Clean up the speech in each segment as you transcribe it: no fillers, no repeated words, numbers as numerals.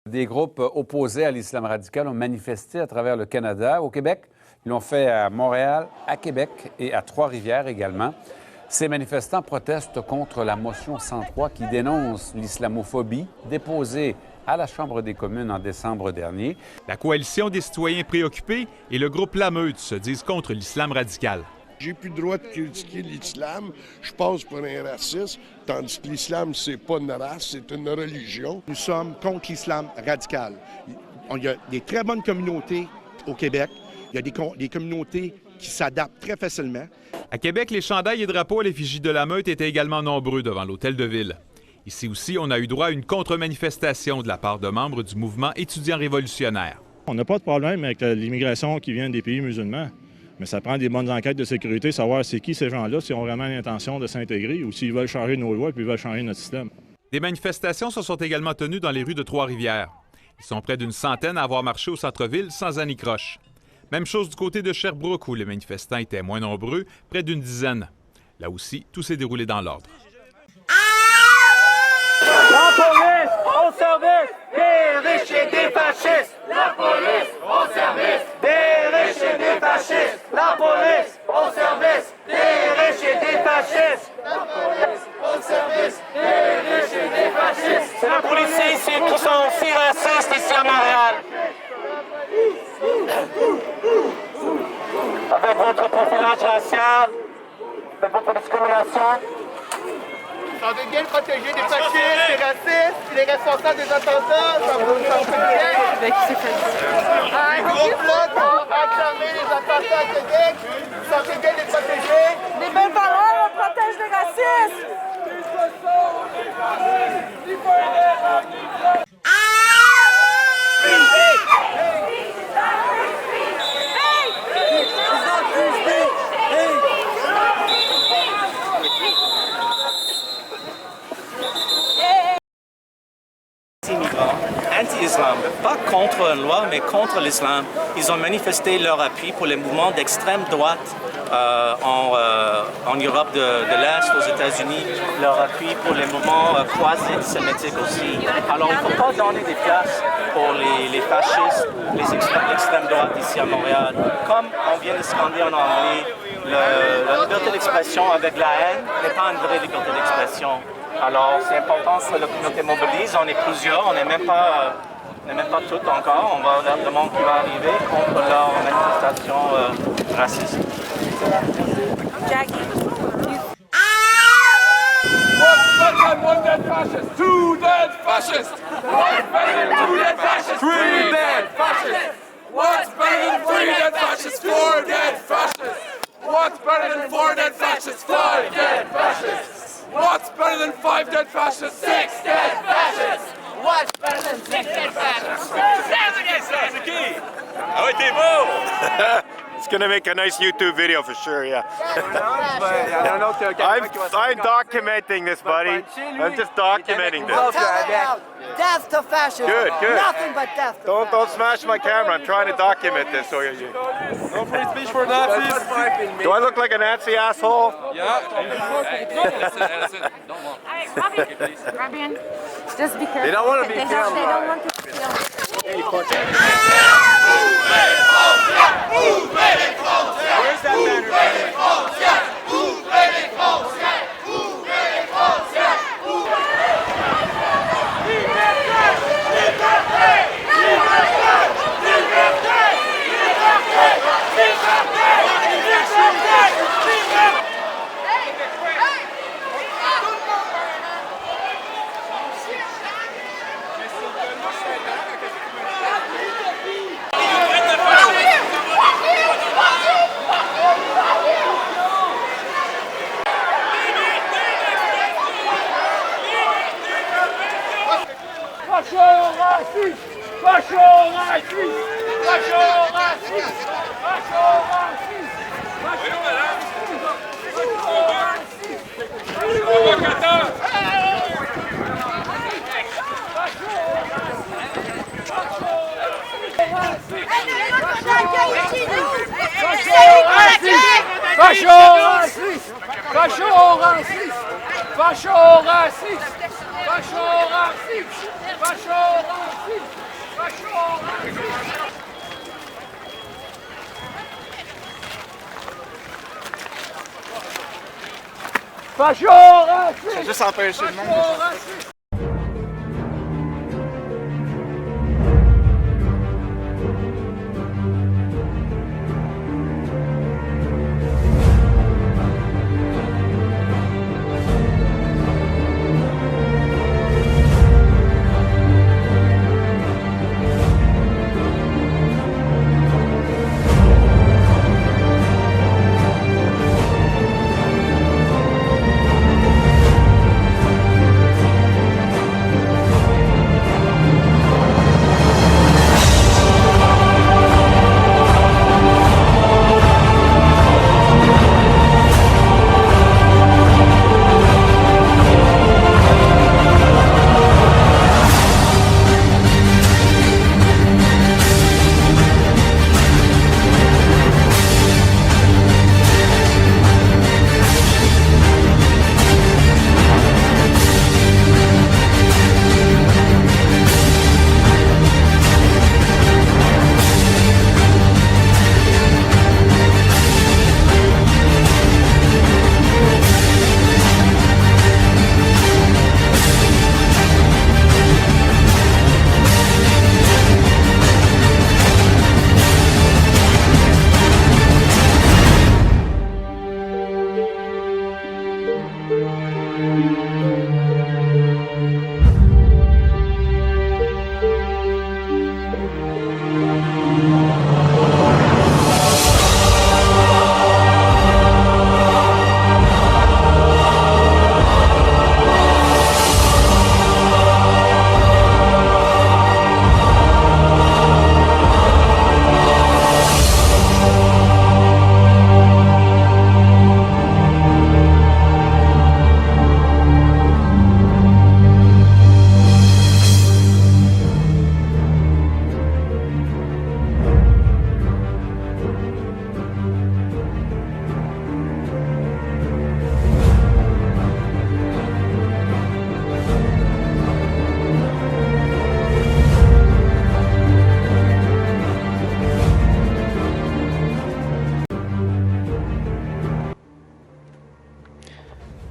Des groupes opposés à l'islam radical ont manifesté à travers le Canada. Au Québec, ils l'ont fait à Montréal, à Québec et à Trois-Rivières également. Ces manifestants protestent contre la motion 103 qui dénonce l'islamophobie déposée à la Chambre des communes en décembre dernier. La Coalition des citoyens préoccupés et le groupe La Meute se disent contre l'islam radical. J'ai plus le droit de critiquer l'islam. Je passe pour un raciste, tandis que l'islam, c'est pas une race, c'est une religion. Nous sommes contre l'islam radical. Il y a des très bonnes communautés au Québec. Il y a des communautés qui s'adaptent très facilement. À Québec, les chandails et drapeaux à l'effigie de La Meute étaient également nombreux devant l'Hôtel de Ville. Ici aussi, on a eu droit à une contre-manifestation de la part de membres du mouvement étudiant révolutionnaire. On n'a pas de problème avec l'immigration qui vient des pays musulmans. Mais ça prend des bonnes enquêtes de sécurité, savoir c'est qui ces gens-là, s'ils ont vraiment l'intention de s'intégrer ou s'ils veulent changer nos lois puis ils veulent changer notre système. Des manifestations se sont également tenues dans les rues de Trois-Rivières. Ils sont près d'une centaine à avoir marché au centre-ville sans anicroche. Même chose du côté de Sherbrooke où les manifestants étaient moins nombreux, près d'une dizaine. Là aussi, tout s'est déroulé dans l'ordre. La police au service des riches et des fascistes. La police au service des riches et des fascistes. La police au service des riches et des fascistes. La police au service des riches et des fascistes. C'est les policiers ici qui sont si racistes ici à Montréal. Avec votre profilage racial, avec votre discrimination. Ça veut bien protéger des fascistes, des racistes, les responsables des attentats, ça vous fait bien. Un groupe-là qui a acclamé les attentats à Québec, ça fait bien les protéger. Les mêmes valeurs, on protège les racistes. Migrants, anti-islam, pas contre une loi, mais contre l'islam. Ils ont manifesté leur appui pour les mouvements d'extrême droite en Europe de l'Est, aux États-Unis, leur appui pour les mouvements quasi-sémitiques aussi. Alors il ne faut pas donner des places pour les fascistes, l'extrême droite ici à Montréal. Comme on vient de scander en anglais, la liberté d'expression avec la haine n'est pas une vraie liberté d'expression. Alors, c'est important que la communauté mobilise. On est plusieurs, on n'est même pas tous encore. On va voir le monde qui va arriver contre leur manifestation raciste. Jackie. What's better than one dead fascist? Two dead fascists! What's better than two dead fascists? Three dead fascists! What's better than three dead fascists? Four dead fascists! What's better than four dead fascists? Five dead fascists! What's better than five dead fascists? Six dead fascists! What's better than six dead fascists? Seven dead fascists! Ah ouais, t'es beau! It's gonna make a nice YouTube video for sure, yeah. I'm documenting this, buddy. I'm just documenting this. Death to fascism. Good, good. Nothing but death to Don't smash my camera. I'm trying to document this. So you. No free speech for Nazis. Do I look like a Nazi asshole? Yeah. Fabian, just be careful. They don't want to be They filmed. don't want to film. Where's that banner? Facho raciste! Facho raciste! Facho raciste! C'est juste empêcher le monde.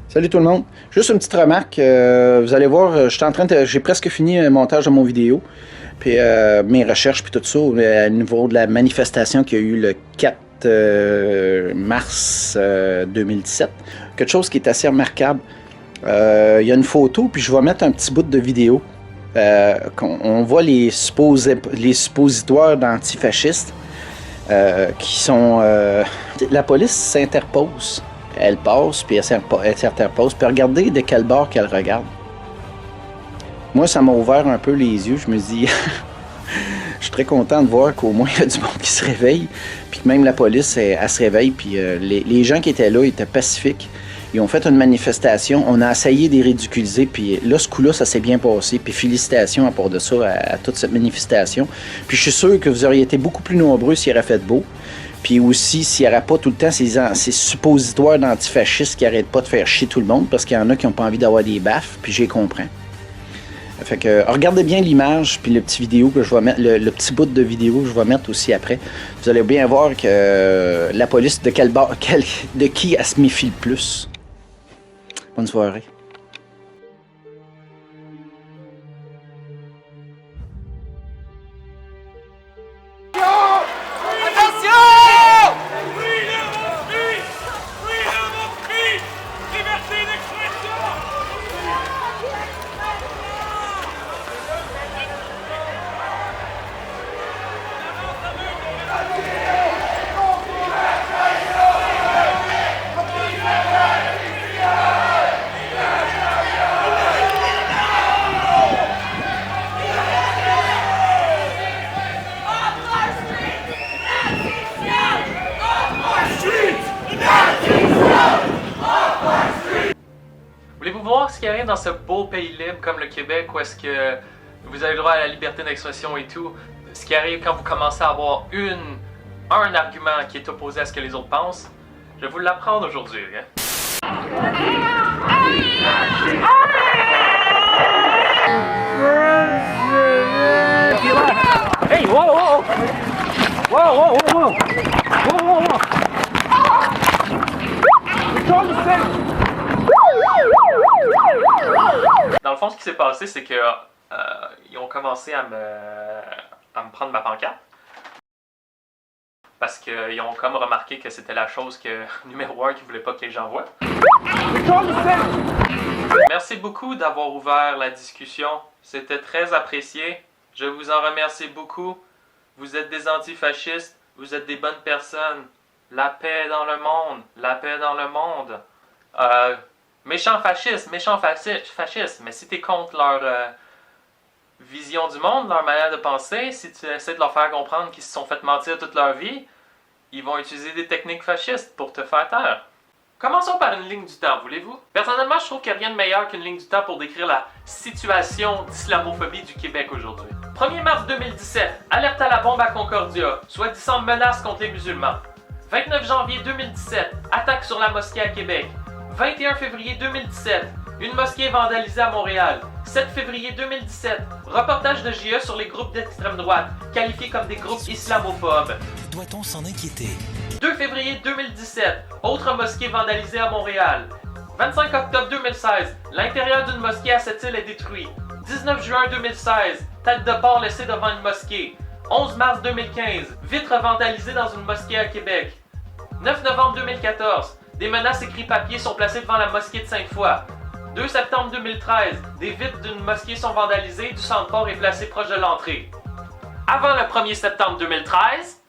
Salut tout le monde. Juste une petite remarque. Vous allez voir, j'ai presque fini le montage de mon vidéo. Puis mes recherches puis tout ça au niveau de la manifestation qu'il y a eu le 4 mars 2017. Quelque chose qui est assez remarquable. Il y a une photo, puis je vais mettre un petit bout de vidéo. On voit les suppositoires d'antifascistes qui sont... la police s'interpose. Elle passe, puis elle s'interpose. Puis regardez de quel bord qu'elle regarde. Moi, ça m'a ouvert un peu les yeux. Je me dis... je suis très content de voir qu'au moins, il y a du monde qui se réveille. Puis que même la police, elle se réveille. Puis les gens qui étaient là étaient pacifiques. Ils ont fait une manifestation. On a essayé de les ridiculiser. Puis là, ce coup-là, ça s'est bien passé. Puis félicitations à part de ça, à toute cette manifestation. Puis je suis sûr que vous auriez été beaucoup plus nombreux s'il aurait fait beau. Puis aussi, s'il n'y aurait pas tout le temps ces suppositoires d'antifascistes qui n'arrêtent pas de faire chier tout le monde, parce qu'il y en a qui n'ont pas envie d'avoir des baffes, puis j'y comprends. Fait que regardez bien l'image, puis le petit vidéo que je vais mettre, le petit bout de vidéo que je vais mettre aussi après. Vous allez bien voir que la police, de qui elle se méfie le plus. Bonne soirée. Voulez-vous voir ce qui arrive dans ce beau pays libre comme le Québec, où est-ce que vous avez le droit à la liberté d'expression et tout? Ce qui arrive quand vous commencez à avoir un argument qui est opposé à ce que les autres pensent? Je vais vous l'apprendre aujourd'hui, hein? Hey, whoa, whoa! Whoa, whoa, whoa, whoa! Whoa, whoa, whoa! We're trying to say... le fond, ce qui s'est passé, c'est que ils ont commencé à me prendre ma pancarte. Parce qu'ils ont comme remarqué que c'était la chose que numéro 1 qu'ils voulaient pas que les gens voient. Merci beaucoup d'avoir ouvert la discussion. C'était très apprécié. Je vous en remercie beaucoup. Vous êtes des antifascistes. Vous êtes des bonnes personnes. La paix dans le monde. La paix dans le monde. Méchants fascistes. Mais si t'es contre leur vision du monde, leur manière de penser, si tu essaies de leur faire comprendre qu'ils se sont fait mentir toute leur vie, ils vont utiliser des techniques fascistes pour te faire taire. Commençons par une ligne du temps, voulez-vous? Personnellement, je trouve qu'il n'y a rien de meilleur qu'une ligne du temps pour décrire la situation d'islamophobie du Québec aujourd'hui. 1er mars 2017, alerte à la bombe à Concordia, soi-disant menace contre les musulmans. 29 janvier 2017, attaque sur la mosquée à Québec. 21 février 2017, une mosquée vandalisée à Montréal. 7 février 2017, reportage de JE sur les groupes d'extrême droite, qualifiés comme des groupes islamophobes. Doit-on s'en inquiéter? 2 février 2017, autre mosquée vandalisée à Montréal. 25 octobre 2016, l'intérieur d'une mosquée à Sept-Îles est détruit. 19 juin 2016, tête de porc laissée devant une mosquée. 11 mars 2015, vitre vandalisée dans une mosquée à Québec. 9 novembre 2014, des menaces écrits papier sont placées devant la mosquée de Sainte-Foy. 2 septembre 2013, des vitres d'une mosquée sont vandalisées, du centre-port est placé proche de l'entrée. Avant le 1er septembre 2013,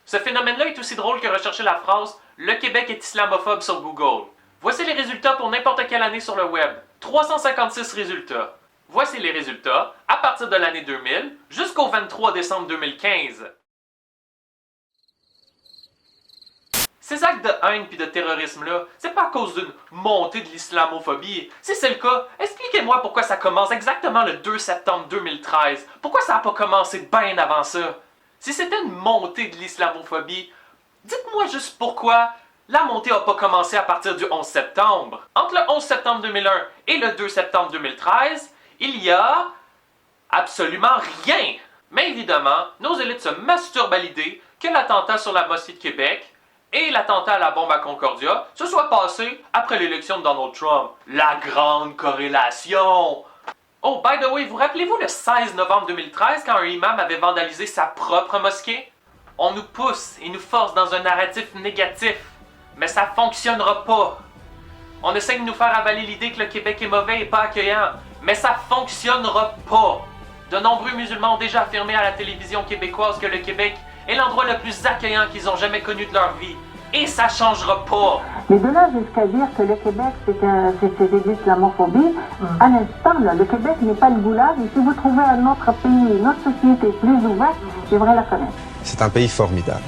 ce phénomène-là est aussi drôle que rechercher la phrase « Le Québec est islamophobe » sur Google. Voici les résultats pour n'importe quelle année sur le web. 356 résultats. Voici les résultats à partir de l'année 2000 jusqu'au 23 décembre 2015. Ces actes de haine puis de terrorisme-là, c'est pas à cause d'une montée de l'islamophobie. Si c'est le cas, expliquez-moi pourquoi ça commence exactement le 2 septembre 2013. Pourquoi ça n'a pas commencé bien avant ça? Si c'était une montée de l'islamophobie, dites-moi juste pourquoi la montée n'a pas commencé à partir du 11 septembre. Entre le 11 septembre 2001 et le 2 septembre 2013, il y a absolument rien. Mais évidemment, nos élites se masturbent à l'idée que l'attentat sur la mosquée de Québec et l'attentat à la bombe à Concordia se soient passés après l'élection de Donald Trump. La grande corrélation! Oh, by the way, vous rappelez-vous le 16 novembre 2013 quand un imam avait vandalisé sa propre mosquée? On nous pousse et nous force dans un narratif négatif, mais ça fonctionnera pas. On essaie de nous faire avaler l'idée que le Québec est mauvais et pas accueillant, mais ça fonctionnera pas. De nombreux musulmans ont déjà affirmé à la télévision québécoise que le Québec est l'endroit le plus accueillant qu'ils ont jamais connu de leur vie. Et ça changera pas. Mais de là jusqu'à dire que le Québec, c'est de l'islamophobie, à l'instant, là, le Québec n'est pas le goulag. Et si vous trouvez un autre pays, une autre société plus ouverte, j'aimerais la connaître. C'est un pays formidable.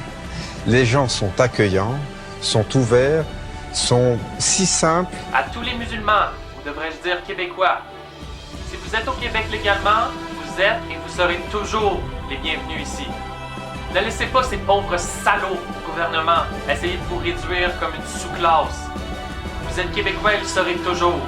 Les gens sont accueillants, sont ouverts, sont si simples. À tous les musulmans, ou devrais-je dire québécois, si vous êtes au Québec légalement, vous êtes et vous serez toujours les bienvenus ici. Ne laissez pas ces pauvres salauds du gouvernement essayer de vous réduire comme une sous-classe. Vous êtes Québécois et le serez toujours.